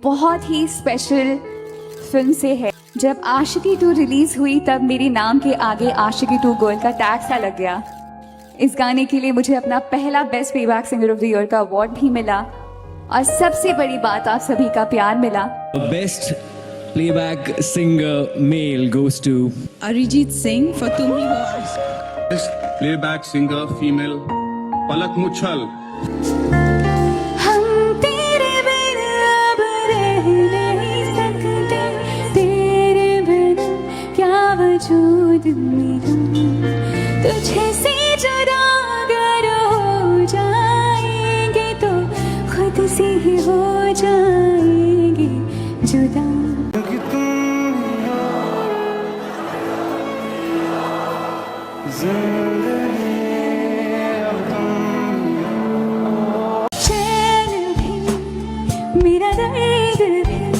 बहुत ही special film से है। जब आशिकी 2 रिलीज हुई तब मेरे नाम के आगे आशिकी 2 गर्ल का टैग सा लग गया। इस गाने के लिए मुझे अपना पहला best playback singer of the year का अवार्ड भी मिला और सबसे बड़ी बात आप सभी का प्यार मिला। Best playback singer male goes to Arijit Singh for तुम ही हो आज। Best playback singer female Palak Muchal. हम तेरे बिना अब रह नहीं सकते, तेरे बिना क्या वजूद मेरा, तुझे से जुदा अगर हो जाएंगे तो खुद से ही हो जाएंगे जुदा। चैन भी मेरा दर्द भी